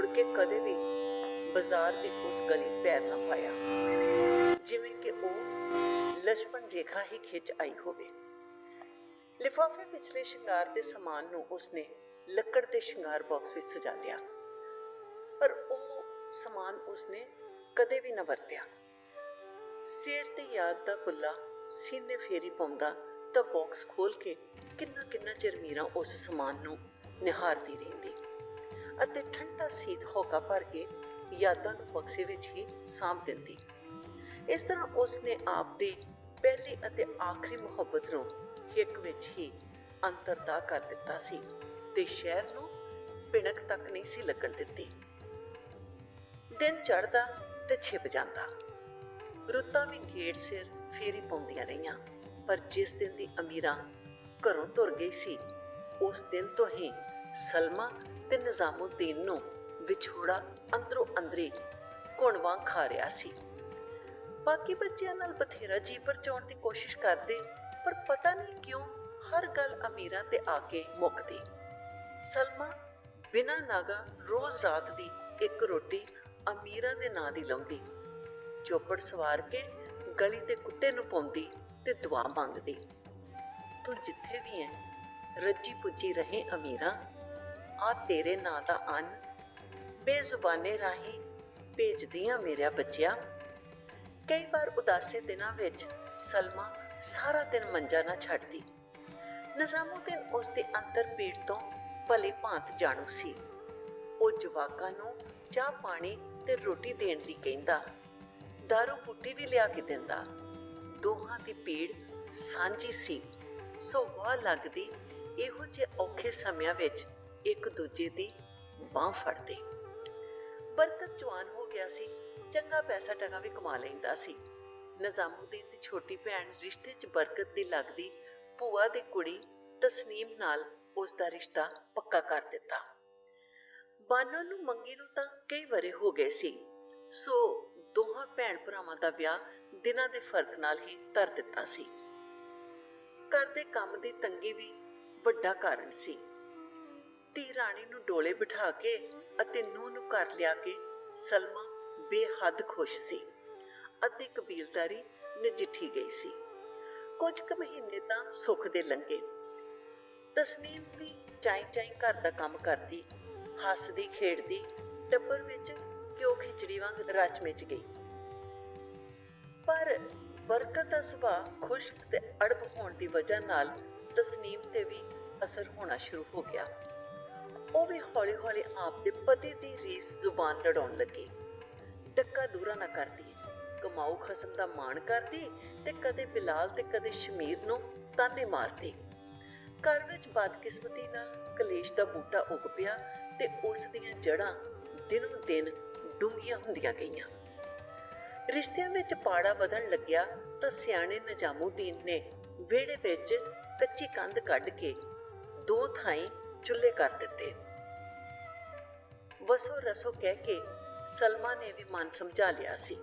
के कदे भी बाजार दी उस गली पैर ना पाया, जिवें कि ओह लछमन रेखा ही खिंच आई होवे। लिफाफे पिछले श्रृंगार के समान नूं उसने लकड़ के श्रृंगार बॉक्स विच सजा लिया, पर वो समान उसने कदे भी न वरत्या। सेठ दी याद दा पुल्ला सीने फेरी पाउंदा तां बॉक्स खोल के किन्ना किन्ना चिर मीरा उस समान नूं निहारदी रहिंदी अते ठंडा सीत होका भर के यादां नूं बक्से विच ही साਂਭ दिंदी। इस तरह उसने आप दी पहली अते आखिरी मुहब्बत नूं हिक विच ही अंतरदा कर दिता सी ते शहर नूं पिणक तक नहीं सी लगण दित्ती। दिन चढ़दा ते छिप जांदा, रुत्तां भी गेड़ सिर फेरी पाउंदियां रहियां, पर जिस दिन दी अमीरा घरों तुर गई सी उस दिन तो ही सलमा ते निजामुद्दीन नूं विछोड़ा अंदरों अंदरी घुण वांग खा रिहा सी। बाकी बच्चियां नाल बथेरा जी परचाउण दी कोशिश करदे, पर पता नहीं क्यों हर गल अमीरा ते आके मुकदी। सलमा बिना नागा रोज रात दी एक रोटी अमीरा दे नां दी लाउंदी, चौपड़ सवार के गली दे कुत्ते नूं पाउंदी ते दुआ मंगदी। तू जिथे भी है रज्जी पुज्जी रहे अमीरा, आ तेरे नां दा अन्न बेजुबाने राही भेजदियां मेरा बच्चिया। कई बार उदासे दिनां विच सलमा सारा दिन मंजा ना छड्डदी। निजामुद्दीन उसदी अंतर पीड़ तो भली भांत जाणू सी। ਉਹ ਜਵਾਕਾਂ ਨੂੰ ਚਾਹ पानी ते रोटी देण लई कहंदा, दारू पुट्टी भी लिया के दिंदा। दोहां दी पीड़ सांझी सी, सो वाह लगदी इहो जे औखे समयां विच एक दूजे दी बांह फड़दे। बरकत जवान हो गया सी, चंगा पैसा टका भी कमा लैंदा सी। निजामुद्दीन दी छोटी भैण रिश्ते च बरकत दी लगदी भूआ दी कुड़ी तसनीम नाल उसदा रिश्ता पक्का कर दिता। बानो नूं मंगी नूं तां कई वरे हो गए सी, सो दोहां भैण भरावां दा विआह दिनां दे फर्क नाल ही धर दिता सी। घर दे काम दी तंगी भी वड्डा कारण सी। धी राणी नूं डोले बिठा के अते नूंह नूं घर लिया के सलमा बेहद खुश सी। अद्धी कबीलदारी नजिठी गई सी। कुछ क महीने तां सुख दे लंघे। तसनीम भी चाई चाई घर दा काम करदी, हसदी खेड़दी टब्बर विच घ्यो खिचड़ी वांग रच मिच गई। पर बरकत दा सुभाऽ खुश्क ते अड़ब होण दी वजह नाल तसनीम ते भी असर होना शुरू हो गया। ਉਹ भी हौली हौली आप दे पति दी रीस जुबान लड़ाउण लगी। डक्का दूरा ना करदी, कमाऊ खसम दा मान करदी ते कदे बिलाल ते कदे शमीर नूं ताने मारदी। घर विच बदकिस्मती नाल कलेश दा बूटा उग पिया ते उस दियां जड़ां दिनों दिन डूंघियां हुंदियां गईयां। रिश्तियां विच पाड़ा वधण लग्या तां सियाणे निजामुद्दीन ने विहड़े विच कच्ची कंध कढ के दो थाईं चुल्हे कर दिते। वसो रसो कह के सलमा ने भी मन समझा लिया सी।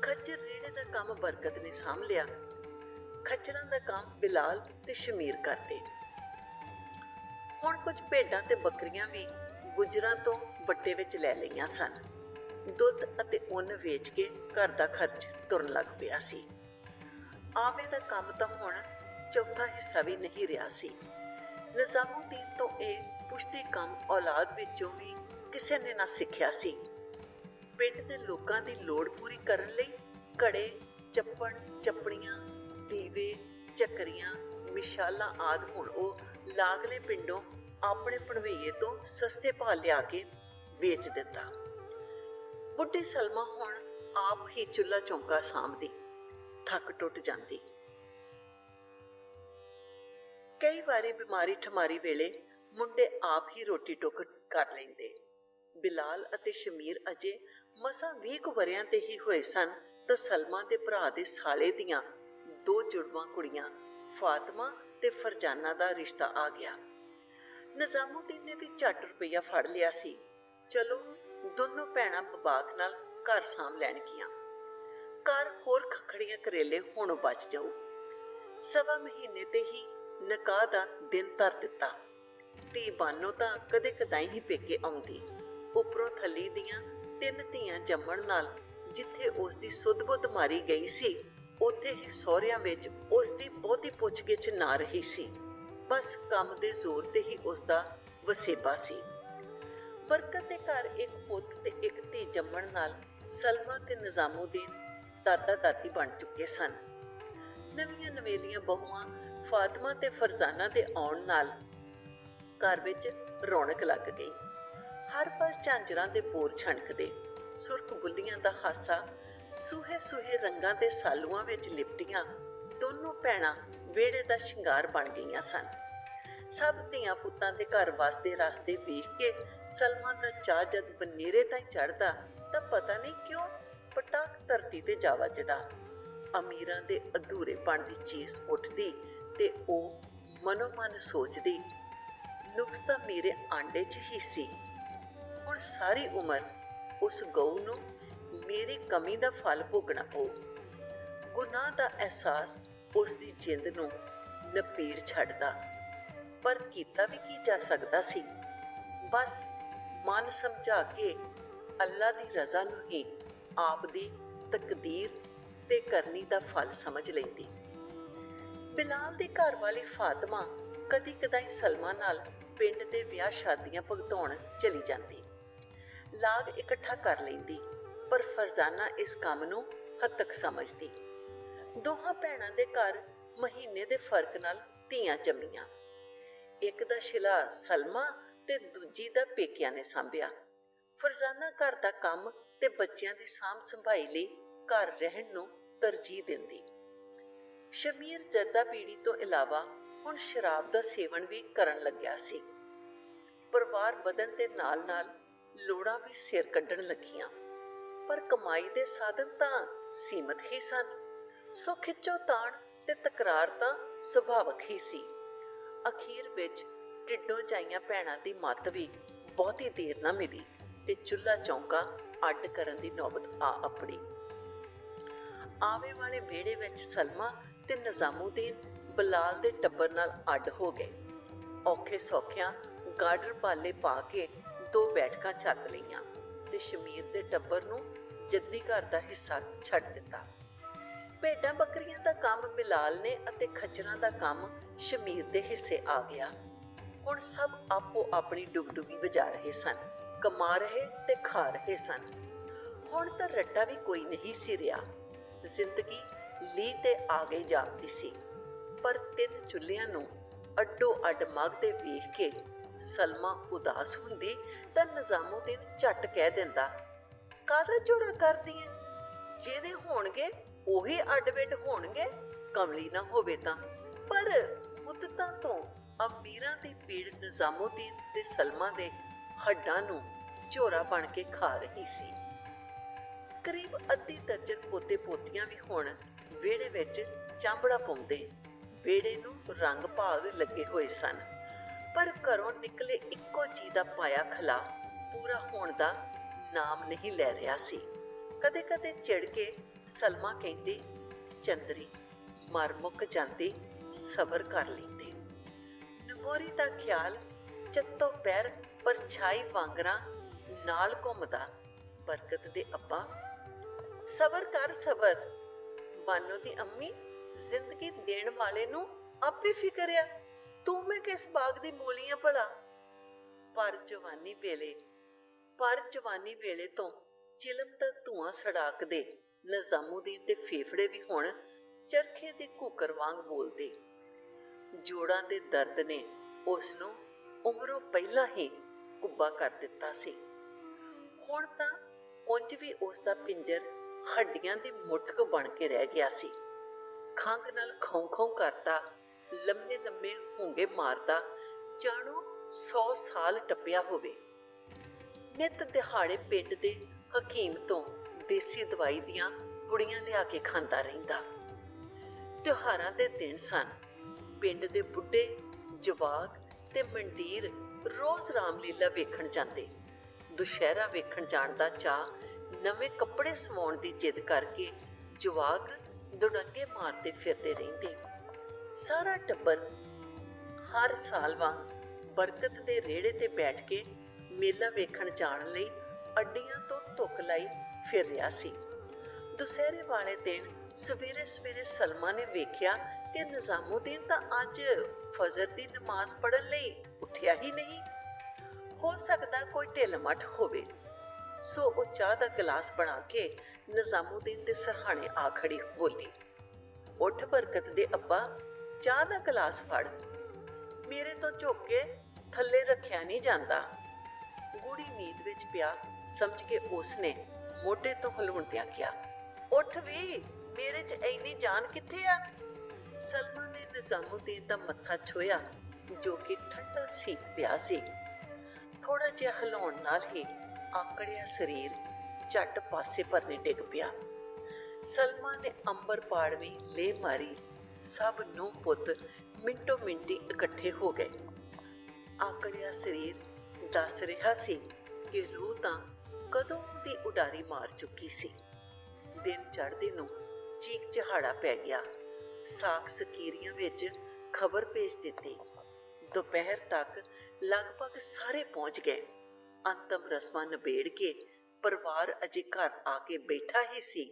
खच्चर रेड़े दा काम बरकत ने साम लिया, खच्चरां दा काम बिलाल ते शमीर करदे। हुण कुछ भेडां ते बकरियां भी गुजरां तो वट्टे विच लै लईआं सन। दुध अते उन्न वेच के घर दा खर्च तुरन लग पिया सी। आवे दा काम तां हुण चौथा हिस्सा भी नहीं रहा सी। निजामुद्दीन तो ਇਹ ਪੁਸ਼ਤੀ ਕੰਮ औलाद ਵਿੱਚੋਂ ਵੀ ਕਿਸੇ ਨੇ ਨਾ ਸਿੱਖਿਆ ਸੀ। ਪਿੰਡ ਦੇ ਲੋਕਾਂ ਦੀ ਲੋੜ ਪੂਰੀ ਕਰਨ ਲਈ ਘੜੇ, ਚੱਪਣ, ਚੱਪੜੀਆਂ, ਦੀਵੇ, ਚੱਕਰੀਆਂ, ਮਿਸ਼ਾਲਾਂ ਆਦਿ ਹੁਣ ਉਹ ਲਾਗਲੇ ਪਿੰਡੋਂ ਆਪਣੇ ਭਣਵਈਏ ਤੋਂ ਸਸਤੇ ਭਾਅ ਲਿਆ ਕੇ ਵੇਚ ਦਿੱਤਾ। ਬੁੱਢੀ ਸਲਮਾ ਹੁਣ ਆਪ ਹੀ ਚੁੱਲ੍ਹਾ ਚੌਂਕਾ ਸਾਂਭਦੀ, ਥੱਕ ਟੁੱਟ ਜਾਂਦੀ। कई बारी बीमारी ठमारी वेले मुंडे आप ही रोटी टुक कर लेंदे। बिलाल अते शमीर अजे मसां 20 वरियां दे ही होए सन तां सलमा दे भरा दे साले दियां दो जुड़वां कुड़ियां फातिमा ते फरजाना दा रिश्ता आ गया। निजामुद्दीन ने भी झट रुपया फड़ लिया सी। चलो दोनों भैणां बबाक नाल घर साਂਭ लैणगियां। घर होर खखड़ियां करेले हुण बच जाऊ। सवा महीने ते ही निकाह दा दिन धर दिता। धी बानो तां कदे कदाई ही पेके आउंदी। ਉੱਪਰੋਂ ਥੱਲੀ ਦੀਆਂ 3 ਧੀਆਂ ਜੰਮਣ ਨਾਲ ਜਿੱਥੇ ਉਸ ਦੀ ਸੁੱਧ-ਬੁੱਧ ਮਾਰੀ ਗਈ ਸੀ, ਉੱਥੇ ਹੀ ਸਹੁਰਿਆਂ ਵਿੱਚ ਉਸ ਦੀ ਬਹੁਤੀ ਪੁੱਛ-ਗਿੱਛ ਨਾ ਰਹੀ ਸੀ। ਬਸ ਕੰਮ ਦੇ ਜ਼ੋਰ ਤੇ ਹੀ ਉਸ ਦਾ ਵਸੇਬਾ ਸੀ। ਬਰਕਤ ਦੇ ਘਰ ਇੱਕ ਪੁੱਤ ਤੇ ਇੱਕ ਧੀ ਜੰਮਣ ਨਾਲ ਸਲਮਾ ਤੇ ਨਿਜ਼ਾਮੁਦੀਨ ਦਾਦਾ-ਦਾਦੀ ਬਣ ਚੁੱਕੇ ਸਨ। ਨਵੀਆਂ ਨਵੇਲੀਆਂ ਬਹੂਆਂ ਫਾਤਮਾ ਤੇ ਫਰਜ਼ਾਨਾ ਦੇ ਆਉਣ ਨਾਲ ਘਰ ਵਿੱਚ ਰੌਣਕ ਲੱਗ ਗਈ। ਹਰ ਪਲ ਝਾਂਜਰਾਂ ਦੇ ਬੋਰ ਛਣਕਦੇ, ਸੁਰਖ ਬੁੱਲੀਆਂ ਦਾ ਹਾਸਾ, ਸੂਹੇ-ਸੂਹੇ ਰੰਗਾਂ ਦੇ ਸਾਲੂਆਂ ਵਿੱਚ ਲਿਪਟੀਆਂ ਦੋਨੋਂ ਭੈਣਾਂ ਵਿਹੜੇ ਦਾ ਸ਼ਿੰਗਾਰ ਬਣ ਗਈਆਂ ਸਨ। ਸਭ ਧੀਆਂ ਪੁੱਤਾਂ ਦੇ ਘਰ ਵਸਦੇ ਰਾਸਤੇ ਵੇਖ ਕੇ ਸਲਮਾ ਦਾ ਚਾਅ ਜਦ ਬਨੇਰੇ ਤਾਈਂ ਚੜ੍ਹਦਾ ਤਾਂ ਪਤਾ ਨਹੀਂ ਕਿਉਂ ਪਟਾਕ ਧਰਤੀ ਤੇ ਜਾ ਵੱਜਦਾ। ਅਮੀਰਾਂ ਦੇ ਅਧੂਰੇਪਣ ਦੀ ਚੀਸ ਉੱਠਦੀ ਤੇ ਉਹ ਮਨੋ ਮਨ ਸੋਚਦੀ, ਨੁਕਸ ਤਾਂ ਮੇਰੇ ਆਂਡੇ 'ਚ ਹੀ ਸੀ। ਹੁਣ ਸਾਰੀ ਉਮਰ ਉਸ ਗਊ ਨੂੰ ਮੇਰੀ ਕਮੀ ਦਾ ਫਲ ਭੋਗਣਾ ਪਊ। ਗੁਨਾਹ ਦਾ ਅਹਿਸਾਸ ਉਸ ਦੀ ਜਿੰਦ ਨੂੰ ਨਪੀੜ ਛੱਡਦਾ, ਪਰ ਕੀਤਾ ਵੀ ਕੀ ਜਾ ਸਕਦਾ ਸੀ। ਬਸ ਮਨ ਸਮਝਾ ਕੇ ਅੱਲਾ ਦੀ ਰਜ਼ਾ ਨੂੰ ਹੀ ਆਪ ਦੀ ਤਕਦੀਰ ਤੇ ਕਰਨੀ ਦਾ ਫਲ ਸਮਝ ਲੈਂਦੀ। ਬਿਲਾਲ ਦੀ ਘਰ ਵਾਲੀ ਫਾਤਮਾ ਕਦੀ ਕਦਾਈ ਸਲਮਾ ਨਾਲ ਪਿੰਡ ਦੇ ਵਿਆਹ ਸ਼ਾਦੀਆਂ ਭੁਗਤਾਉਣ ਚਲੀ ਜਾਂਦੀ, ਲਾਗ ਇਕੱਠਾ ਕਰ ਲੈਂਦੀ, ਪਰ ਫਰਜ਼ਾਨਾ ਇਸ ਕੰਮ ਨੂੰ ਹੱਤਕ ਸਮਝਦੀ। ਦੋਹਾਂ ਭੈਣਾਂ ਦੇ ਘਰ ਮਹੀਨੇ ਦੇ ਫਰਕ ਨਾਲ ਧੀਆਂ ਜੰਮੀਆਂ। ਇੱਕ ਦਾ ਸ਼ਿਲਾ ਸਲਮਾ ਤੇ ਦੂਜੀ ਦਾ ਪੇਕਿਆਂ ਨੇ ਸਾਂਭਿਆ। ਫਰਜ਼ਾਨਾ ਘਰ ਦਾ ਕੰਮ ਤੇ ਬੱਚਿਆਂ ਦੀ ਸਾਂਭ ਸੰਭਾਈ ਲਈ ਘਰ ਰਹਿਣ ਨੂੰ ਤਰਜੀਹ ਦਿੰਦੀ। ਸ਼ਮੀਰ ਜਰਦਾ ਪੀੜੀ ਤੋਂ ਇਲਾਵਾ ਹੁਣ ਸ਼ਰਾਬ ਦਾ ਸੇਵਨ ਵੀ ਕਰਨ ਲੱਗਿਆ ਸੀ। ਪਰਿਵਾਰ ਵਧਣ ਦੇ ਨਾਲ-ਨਾਲ ਲੋੜਾਂ ਵੀ ਸਿਰ ਕੱਢਣ ਲੱਗੀਆਂ, ਪਰ ਕਮਾਈ ਦੇ ਸਾਧਨ ਤਾਂ ਸੀਮਤ ਹੀ ਸਨ, ਸੋ ਖਿੱਚੋਤਾਣ ਤੇ ਤਕਰਾਰ ਤਾਂ ਸੁਭਾਵਕ ਹੀ ਸੀ। ਅਖੀਰ ਵਿੱਚ ਢਿੱਡੋਂ ਜਾਈਆਂ ਭੈਣਾਂ ਦੀ ਮੱਤ ਵੀ ਬਹੁਤੀ ਦੇਰ ਨਾ ਮਿਲੀ ਤੇ ਚੁੱਲ੍ਹਾ ਚੌਂਕਾ ਅੱਡ ਕਰਨ ਦੀ ਨੌਬਤ ਆ ਅੱਪੜੀ। ਆਵੇ ਵਾਲੇ ਵਿਹੜੇ ਵਿੱਚ ਸਲਮਾ ਤੇ ਨਿਜ਼ਾਮੁਦੀਨ ਬਲਾਲ ਦੇ ਟੱਬਰ ਨਾਲ ਅੱਡ ਹੋ ਗਏ। ਔਖੇ ਸੌਖਿਆਂ ਗਾਡਰ ਬਾਲੇ ਪਾ ਕੇ 2 ਬੈਠਕਾਂ ਛੱਤ ਲਈਆਂ ਤੇ ਸ਼ਮੀਰ ਦੇ ਟੱਬਰ ਨੂੰ ਜੱਦੀ ਘਰ ਦਾ ਹਿੱਸਾ ਛੱਡ ਦਿੱਤਾ। ਭੇਡਾਂ ਬੱਕਰੀਆਂ ਦਾ ਕੰਮ ਬਿਲਾਲ ਨੇ ਅਤੇ ਖੱਚਰਾਂ ਦਾ ਕੰਮ ਸ਼ਮੀਰ ਦੇ ਹਿੱਸੇ ਆ ਗਿਆ। ਹੁਣ ਸਭ ਆਪੋ ਆਪਣੀ ਡੁਗਡੁਗੀ ਵਜਾ ਰਹੇ ਸਨ, ਕਮਾ ਰਹੇ ਤੇ ਖਾ ਰਹੇ ਸਨ। ਹੁਣ ਤਾਂ ਰੱਟਾ ਵੀ ਕੋਈ ਨਹੀਂ ਸੀ ਰਿਹਾ। ਜ਼ਿੰਦਗੀ ਲੀਹ ਤੇ ਆ ਗਈ ਜਾਪਦੀ ਸੀ। ਪਰ 3 ਚੁੱਲ੍ਹਿਆਂ ਨੂੰ ਅੱਡੋ ਅੱਡ ਮਘਦੇ ਵੇਖ ਕੇ ਸਲਮਾ ਉਦਾਸ ਹੁੰਦੀ ਤਾਂ ਨਿਜ਼ਾਮੁਦੀਨ ਝੱਟ ਕਹਿ ਦਿੰਦਾ, ਕਾਹਦਾ ਝੋਰਾ ਕਰਦੀ ਏ? ਜਿਹਦੇ ਹੋਣਗੇ ਉਹੀ ਅੱਡ-ਵਿੱਡ ਹੋਣਗੇ, ਕਮਲੀ ਨਾ ਹੋਵੇ ਤਾਂ। ਪਰ ਮੁੱਦਤਾਂ ਤੋਂ ਅਮੀਰਾਂ ਦੀ ਪੀੜ ਨਿਜ਼ਾਮੁਦੀਨ ਤੇ ਸਲਮਾ ਦੇ ਹੱਡਾਂ ਨੂੰ ਝੋਰਾ ਬਣ ਕੇ ਖਾ ਰਹੀ ਸੀ। ਕਰੀਬ ਅੱਧੀ ਦਰਜਨ ਪੋਤੇ ਪੋਤੀਆਂ ਵੀ ਹੁਣ ਵਿਹੜੇ ਵਿੱਚ ਚਾਂਬੜਾ ਪਾਉਂਦੇ। ਵਿਹੜੇ ਨੂੰ ਰੰਗ ਭਾਗ ਲੱਗੇ ਹੋਏ ਸਨ, ਪਰ ਘਰੋਂ ਨਿਕਲੇ ਇੱਕੋ ਜੀ ਦਾ ਪਾਇਆ ਖਲਾ ਪੂਰਾ ਹੋਣ ਦਾ ਨਾਮ ਨਹੀਂ ਲੈ ਰਿਹਾ ਸੀ। ਕਦੇ ਕਦੇ ਚਿੜ ਕੇ ਸਲਮਾ ਕਹਿੰਦੀ, ਚੰਦਰੀ ਮਰ ਮੁੱਕ ਜਾਂਦੀ, ਸਬਰ ਕਰ ਲੈਂਦੇ। ਨਗੋਰੀ ਦਾ ਖਿਆਲ ਚੱਤੋ ਪੈਰ ਪਰਛਾਈ ਵਾਂਗਰਾਂ ਨਾਲ ਘੁੰਮਦਾ। ਬਰਕਤ ਦੇ ਅੱਬਾ, ਸਬਰ ਕਰ ਸਬਰ। ਬਾਨੋ ਦੀ ਅੰਮੀ, ਜ਼ਿੰਦਗੀ ਦੇਣ ਵਾਲੇ ਨੂੰ ਆਪੇ ਫਿਕਰ ਆ, ਤੂੰ ਮੈਂ ਕਿਸ ਬਾਗ ਦੀ ਮੂਲੀ ਆਂ ਭਲਾ। ਪਰ ਜਵਾਨੀ ਵੇਲੇ ਤੋਂ ਚਿਲਮ ਦਾ ਧੂਆਂ ਸੜਾਕਦੇ ਨਿਜ਼ਾਮੁਦੀਨ ਦੇ ਫੇਫੜੇ ਵੀ ਹੁਣ ਚਰਖੇ ਦੀ ਘੂਕਰ ਵਾਂਗ ਬੋਲਦੇ। ਜੋੜਾਂ ਦੇ ਦਰਦ ਨੇ ਉਸ ਨੂੰ ਉਮਰੋਂ ਪਹਿਲਾਂ ਹੀ ਕੁੱਬਾ ਕਰ ਦਿੱਤਾ ਸੀ। ਹੁਣ ਤਾਂ ਉਂਝ ਵੀ ਉਸ ਦਾ ਪਿੰਜਰ ਹੱਡੀਆਂ ਦੀ ਮੁੱਠਕ ਬਣ ਕੇ ਰਹਿ ਗਿਆ ਸੀ। ਖੰਘ ਨਾਲ ਖੌਂ-ਖੌਂ ਕਰਦਾ, ਲੰਮੇ-ਲੰਮੇ ਹੁੰਗੇ ਮਾਰਦਾ, ਜਾਣੋ 100 ਸਾਲ ਟੱਪਿਆ ਹੋਵੇ। ਨਿੱਤ ਦਿਹਾੜੇ ਪਿੰਡ ਦੇ ਹਕੀਮ ਤੋਂ ਦੇਸੀ ਦਵਾਈ ਦੀਆਂ ਪੁੜੀਆਂ ਲਿਆ ਕੇ ਖਾਂਦਾ ਰਹਿੰਦਾ। ਤਿਉਹਾਰਾਂ ਦੇ ਦਿਨ ਸਨ। ਪਿੰਡ ਦੇ ਬੁੱਢੇ, ਜਵਾਕ ਤੇ ਮੰਡੀਰ ਰੋਜ਼ ਰਾਮਲੀਲਾ ਵੇਖਣ ਜਾਂਦੇ। ਦੁਸ਼ਹਿਰਾ ਵੇਖਣ ਜਾਣ ਦਾ ਚਾਅ ਨਵੇਂ ਕੱਪੜੇ ਸਵਾਉਣ ਦੀ ਜਿੱਦ ਕਰਕੇ ਜਵਾਕ ਦੁੜੰਗੇ ਮਾਰਦੇ ਫਿਰਦੇ ਰਹਿੰਦੇ। ਸਾਰਾ ਟੱਬਰ ਹਰ ਸਾਲ ਵਾਂਗ ਬਰਕਤ ਦੇ ਰੇਹੜੇ ਤੇ ਬੈਠ ਕੇ ਮੇਲਾ ਵੇਖਣ ਜਾਣ ਲਈ ਅੱਡੀਆਂ ਤੋਂ ਧੁੱਕ ਲਾਈ ਫਿਰ ਰਿਹਾ ਸੀ। ਦੁਸਹਿਰੇ ਵਾਲੇ ਦਿਨ ਸਵੇਰੇ ਸਵੇਰੇ ਸਲਮਾ ਨੇ ਵੇਖਿਆ ਕਿ ਨਿਜ਼ਾਮੁਦੀਨ ਤਾਂ ਅੱਜ ਫਜਰ ਦੀ ਨਮਾਜ਼ ਪੜ੍ਹਨ ਲਈ ਉੱਠਿਆ ਹੀ ਨਹੀਂ। ਹੋ ਸਕਦਾ ਕੋਈ ਢਿੱਲ ਮੱਠ ਹੋਵੇ। ਸੋ ਉਹ ਚਾਹ ਦਾ ਗਲਾਸ ਬਣਾ ਕੇ ਨਿਜ਼ਾਮੁਦੀਨ ਦੇ ਸਰਹਾਣੇ ਆ ਖੜੀ ਬੋਲੀ, ਉੱਠ ਬਰਕਤ ਦੇ ਅੱਬਾ, ਚਾਹ ਦਾ ਗਲਾਸ ਫੜ, ਮੇਰੇ ਤੋਂ ਝੁੱਕ ਕੇ ਥੱਲੇ ਰੱਖਿਆ ਨਹੀਂ ਜਾਂਦਾ। ਗੂੜੀ ਨੀਂਦ ਵਿੱਚ ਪਿਆ ਸਮਝ ਕੇ ਉਸਨੇ ਮੋਢੇ ਤੋਂ ਹਿਲਾਉਂਦਿਆਂ ਕਿਹਾ, ਉੱਠ ਵੀ, ਮੇਰੇ 'ਚ ਇੰਨੀ ਜਾਨ ਕਿੱਥੇ ਆ? ਸਲਮਾ ਨੇ ਨਿਜ਼ਾਮੁਦੀਨ ਦਾ ਮੱਥਾ ਛੋਇਆ ਜੋ ਕਿ ਠੰਡਾ ਸੀਤ ਪਿਆ ਸੀ। ਥੋੜਾ ਜਿਹਾ ਹਿਲਾਉਣ ਨਾਲ ਹੀ ਆਕੜਿਆ ਸਰੀਰ ਝੱਟ ਪਾਸੇ ਪਰਨੇ ਡਿੱਗ ਪਿਆ। ਸਲਮਾ ਨੇ ਅੰਬਰ ਪਾੜਵੀਂ ਲੇ ਮਾਰੀ। ਸਭ ਨੂੰ ਪੁੱਤ ਮਿੰਟੋ ਮਿੰਟੀ ਇਕੱਠੇ ਹੋ ਗਏ। ਆਕੜਿਆ ਸਰੀਰ ਦੱਸ ਰਿਹਾ ਸੀ ਕਿ ਰੂਹ ਤਾਂ ਕਦੋਂ ਦੀ ਉਡਾਰੀ ਮਾਰ ਚੁੱਕੀ ਸੀ। ਦਿਨ ਚੜ੍ਹਦੇ ਨੂੰ ਚੀਕ ਚਹਾੜਾ ਪੈ ਗਿਆ। ਸਾਕ ਸਕੀਰੀਆਂ ਵਿੱਚ ਖਬਰ ਭੇਜ ਦਿੱਤੀ। ਦੁਪਹਿਰ ਤੱਕ ਲਗਭਗ ਸਾਰੇ ਪਹੁੰਚ ਗਏ। ਅੰਤਮ ਰਸਮਾਂ ਨਿਬੇੜ ਕੇ ਪਰਿਵਾਰ ਅਜੇ ਘਰ ਆ ਕੇ ਬੈਠਾ ਹੀ ਸੀ।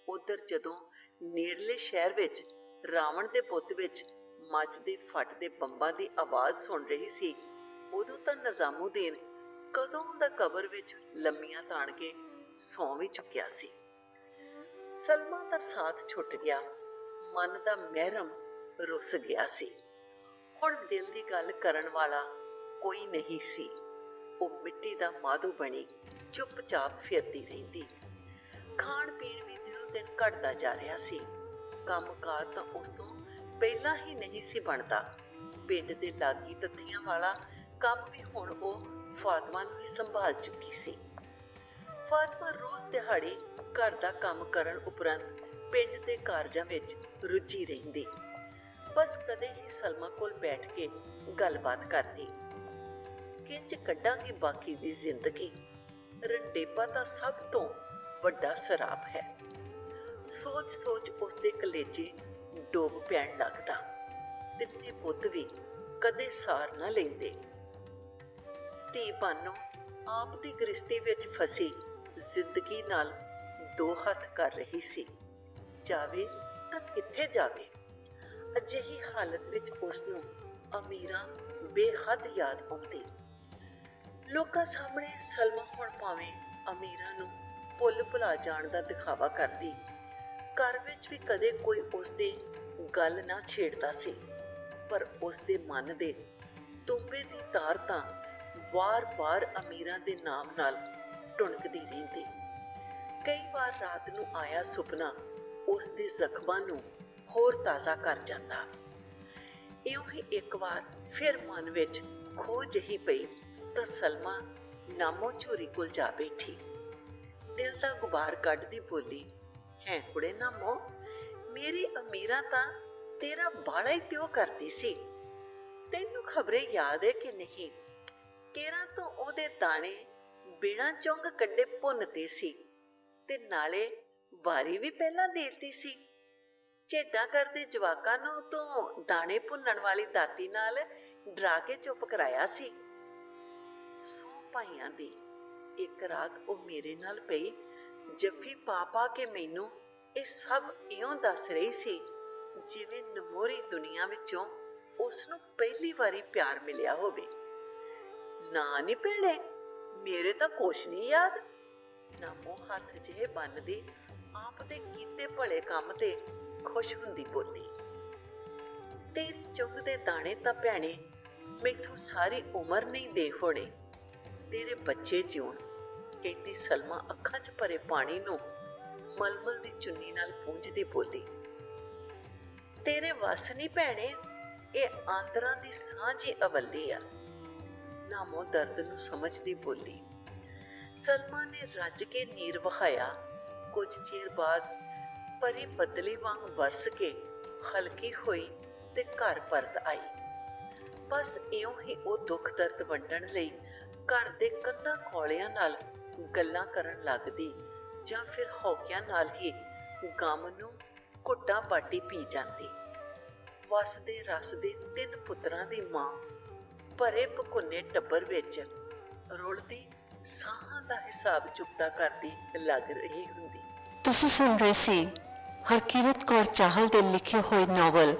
ਉਧਰ ਜਦੋਂ ਨੇੜਲੇ ਸ਼ਹਿਰ ਵਿੱਚ ਰਾਵਣ ਦੇ ਬੁੱਤ ਵਿੱਚ ਮੱਚਦੇ ਫਟਦੇ ਬੰਬਾਂ ਦੀ ਆਵਾਜ਼ ਸੁਣ ਰਹੀ ਸੀ, ਉਦੋਂ ਤਾਂ ਨਿਜ਼ਾਮੁਦੀਨ ਕਦੋਂ ਦਾ ਕਬਰ ਵਿੱਚ ਲੰਮੀਆਂ ਤਾਣ ਕੇ ਸੌਂ ਵੀ ਚੁੱਕਿਆ ਸੀ। ਸਲਮਾ ਦਾ ਸਾਥ ਛੁੱਟ ਗਿਆ। ਮਨ ਦਾ ਮਹਿਰਮ ਰੁੱਸ ਗਿਆ ਸੀ। ਹੁਣ ਦਿਲ ਦੀ ਗੱਲ ਕਰਨ ਵਾਲਾ ਕੋਈ ਨਹੀਂ ਸੀ। ਉਹ ਮਿੱਟੀ ਦਾ ਮਾਧੋ ਬਣੀ ਚੁੱਪਚਾਪ ਫਿਰਦੀ ਰਹਿੰਦੀ। ਖਾਣ ਪੀਣ ਵੀ ਦਿਨੋਂ ਦਿਨ ਘਟਦਾ ਜਾ ਰਿਹਾ ਸੀ। ਕੰਮਕਾਰ ਤਾਂ ਉਸ ਤੋਂ ਪਹਿਲਾਂ ਹੀ ਨਹੀਂ ਸੀ ਬਣਦਾ। ਪਿੰਡ ਦੇ ਲਾਗੀ ਤੱਥੀਆਂ ਵਾਲਾ ਕੰਮ ਵੀ ਹੁਣ ਉਹ ਫਾਤਮਾ ਨੂੰ ਹੀ ਸੰਭਾਲ ਚੁੱਕੀ ਸੀ। ਫਾਤਮਾ ਰੋਜ਼ ਦਿਹਾੜੀ ਘਰ ਦਾ ਕੰਮ ਕਰਨ ਉਪਰੰਤ ਪਿੰਡ ਦੇ ਕਾਰਜਾਂ ਵਿੱਚ ਰੁੱਝੀ ਰਹਿੰਦੀ। ਬਸ ਕਦੇ ਹੀ ਸਲਮਾ ਕੋਲ ਬੈਠ ਕੇ ਗੱਲਬਾਤ ਕਰਦੀ। ਕਿੰਜ ਕੱਢਾਂਗੀ ਬਾਕੀ ਦੀ ਜ਼ਿੰਦਗੀ? ਰੰਡੇਪਾ ਤਾਂ ਸਭ ਤੋਂ ਵੱਡਾ ਸਰਾਪ ਹੈ। ਸੋਚ ਸੋਚ ਉਸਦੇ ਕਲੇਜੇ ਡੋਬ ਪੈਣ ਲੱਗਦਾ। ਤਿੰਨੇ ਪੁੱਤ ਵੀ ਕਦੇ ਸਾਰ ਨਾ ਲੈਂਦੇ। ਧੀ ਬਾਨੋ ਆਪ ਦੀ ਗ੍ਰਿਸ਼ਤੀ ਵਿੱਚ ਫਸੀ ਜ਼ਿੰਦਗੀ ਨਾਲ ਦੋ ਹੱਥ ਕਰ ਰਹੀ ਸੀ। ਜਾਵੇ ਤਾਂ ਕਿੱਥੇ ਜਾਵੇ? ਅਜਿਹੀ ਹਾਲਤ ਵਿੱਚ ਉਸਨੂੰ ਅਮੀਰਾ ਬੇਹੱਦ ਯਾਦ ਆਉਂਦੀ। ਲੋਕਾਂ ਸਾਹਮਣੇ ਸਲਮਾ ਹੁਣ ਭਾਵੇਂ ਅਮੀਰਾ ਨੂੰ ਭੁੱਲ ਭੁਲਾ ਜਾਣ ਦਾ ਦਿਖਾਵਾ ਕਰਦੀ। ਘਰ ਵਿੱਚ ਵੀ ਕਦੇ ਕੋਈ ਉਸਦੀ ਗੱਲ ਨਾ ਛੇੜਦਾ ਸੀ, ਪਰ ਉਸਦੇ ਮਨ ਦੇ ਤੁੰਬੇ ਦੀ ਤਾਰ ਤਾਂ ਵਾਰ-ਵਾਰ ਅਮੀਰਾ ਦੇ ਨਾਮ ਨਾਲ ਟੁਣਕਦੀ ਰਹਿੰਦੀ। ਕਈ ਵਾਰ ਰਾਤ ਨੂੰ ਆਇਆ ਸੁਪਨਾ ਉਸਦੇ ਜ਼ਖਮਾਂ ਨੂੰ ਹੋਰ ਤਾਜ਼ਾ ਕਰ ਜਾਂਦਾ। ਇਉਂ ਹੀ ਇੱਕ ਵਾਰ ਫਿਰ ਮਨ ਵਿੱਚ ਖੋਹ ਜਿਹੀ ਪਈ ਤਾਂ ਸਲਮਾ ਨਾਮੋ ਝੂਰੀ ਕੋਲ ਜਾ ਬੈਠੀ। ਦਿਲ ਦਾ ਗੁਬਾਰ ਕੱਢਦੀ ਬੋਲੀ, ਹੈ ਕੁੜੇ ਨਾਮੋ, ਮੇਰੀ ਅਮੀਰਾ ਤਾਂ ਤੇਰਾ ਬਾਲਾ ਹੀ ਤਿਉ ਕਰਦੀ ਸੀ। ਤੈਨੂੰ ਖਬਰੇ ਯਾਦ ਹੈ ਕਿ ਨਹੀਂ? ਕੇਰਾਂ ਤੋਂ ਉਹਦੇ ਦਾਣੇ ਬਿਨਾਂ ਚੁੰਗ ਕੱਢੇ ਭੁੰਨਦੇ ਸੀ ਤੇ ਨਾਲੇ ਵਾਰੀ ਵੀ ਪਹਿਲਾਂ ਦੇਤੀ ਸੀ। ਝੇਡਾਂ ਕਰਦੇ ਜਵਾਕਾਂ ਨੂੰ ਤੋਂ ਦਾਣੇ ਭੁੰਨਣ ਵਾਲੀ ਦਾਤੀ ਨਾਲ ਡਰਾ ਕੇ ਚੁੱਪ ਕਰਾਇਆ ਸੀ। ਸੌ ਭਾਈਆਂ ਦੀ ਇੱਕ ਰਾਤ ਉਹ ਮੇਰੇ ਨਾਲ ਪਈ ਜੱਫੀ ਪਾ ਪਾ ਕੇ ਮੈਨੂੰ ਇਹ ਸਭ ਇਉਂ ਦੱਸ ਰਹੀ ਸੀ ਜਿਵੇਂ ਨਮੋਰੀ ਦੁਨੀਆ ਵਿੱਚੋਂ ਉਸਨੂੰ ਪਹਿਲੀ ਵਾਰੀ ਪਿਆਰ ਮਿਲਿਆ ਹੋਵੇ। ਨਾ ਨੀ ਭੈਣੇ, ਮੇਰੇ ਤਾਂ ਕੁਛ ਨਹੀਂ ਯਾਦ। ਨਾਮੋ ਹੱਥ ਜਿਹੇ ਬੰਨਦੀ ਆਪ ਦੇ ਕੀਤੇ ਭਲੇ ਕੰਮ ਤੇ ਖੁਸ਼ ਹੁੰਦੀ ਬੋਲੀ, ਤੇਰੀ ਚੁੰਗ ਦੇ ਦਾਣੇ ਤਾਂ ਭੈਣੇ ਮੈਥੋਂ ਸਾਰੀ ਉਮਰ ਨਹੀਂ ਦੇ ਹੋਣੇ। ਤੇਰੇ ਬੱਚੇ ਜਿਉਣ, ਕਹਿੰਦੀ ਸਲਮਾ ਅੱਖਾਂ 'ਚ ਭਰੇ ਪਾਣੀ ਨੂੰ ਮਲਮਲ ਦੀ ਚੁੰਨੀ ਨਾਲ ਪੂੰਝਦੀ ਬੋਲੀ। ਤੇਰੇ ਵੱਸ ਨਹੀਂ ਭੈਣੇ, ਇਹ ਆਂਦਰਾਂ ਦੀ ਸਾਂਝੀ ਅਵੱਲੀ ਆ। ਨਾਮੋ ਦਰਦ ਨੂੰ ਸਮਝਦੀ ਬੋਲੀ। ਸਲਮਾ ਨੇ ਰੱਜ ਕੇ ਨੀਰ ਵਹਾਇਆ। ਕੁਝ ਚਿਰ ਬਾਅਦ ਪਰੀ ਬੱਦਲੀ ਵਾਂਗ ਵਰਸ ਕੇ ਹਲਕੀ ਹੋਈ ਤੇ ਘਰ ਪਰਤ ਆਈ। ਬਸ ਇਉਂ ਹੀ ਉਹ ਦੁੱਖ ਦਰਦ ਵੰਡਣ ਲਈ ਘਰ ਦੇ ਕੰਧਾਂ ਖੋਲਿਆਂ ਨਾਲ ਗੱਲਾਂ ਕਰਨ ਲੱਗਦੀ ਜਾਂ ਫਿਰ ਹੌਕਿਆਂ ਨਾਲ ਹੀ ਗਮ ਨੂੰ ਘੁੱਟਾਂ ਬਾਟੀ ਪੀ ਜਾਂਦੀ। ਵਸਦੇ ਰਸਦੇ 3 ਪੁੱਤਰਾਂ ਦੀ ਮਾਂ ਭਰੇ ਭਕੁੰਨੇ ਟੱਬਰ ਵਿੱਚ ਰੁਲਦੀ ਸਾਹਾਂ ਦਾ ਹਿਸਾਬ ਚੁਕਤਾ ਕਰਦੀ ਲੱਗ ਰਹੀ ਹੁੰਦੀ। ਤੁਸੀਂ ਸੁਣ ਰਹੇ ਸੀ ਹਰਕੀਰਤ ਕੌਰ ਚਾਹਲ ਦੇ ਲਿਖੇ ਹੋਏ ਨਾਵਲ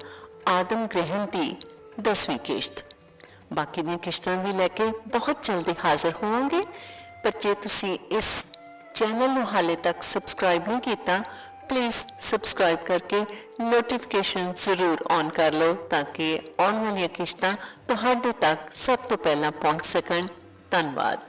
ਆਦਮ ਗ੍ਰਹਿਣ ਦੀ 10ਵੀਂ ਕਿਸ਼ਤ। ਬਾਕੀ ਦੀਆਂ ਕਿਸ਼ਤਾਂ ਵੀ ਲੈ ਕੇ ਬਹੁਤ ਜਲਦੀ ਹਾਜ਼ਰ ਹੋਵਾਂਗੇ। ਪਰ ਜੇ ਤੁਸੀਂ ਇਸ ਚੈਨਲ ਨੂੰ ਹਾਲੇ ਤੱਕ ਸਬਸਕ੍ਰਾਈਬ ਨਹੀਂ ਕੀਤਾ, ਪਲੀਜ਼ ਸਬਸਕ੍ਰਾਈਬ ਕਰਕੇ ਨੋਟੀਫਿਕੇਸ਼ਨ ਜ਼ਰੂਰ ਔਨ ਕਰ ਲਓ ਤਾਂ ਕਿ ਆਉਣ ਵਾਲੀਆਂ ਕਿਸ਼ਤਾਂ ਤੁਹਾਡੇ ਤੱਕ ਸਭ ਤੋਂ ਪਹਿਲਾਂ ਪਹੁੰਚ ਸਕਣ। ਧੰਨਵਾਦ।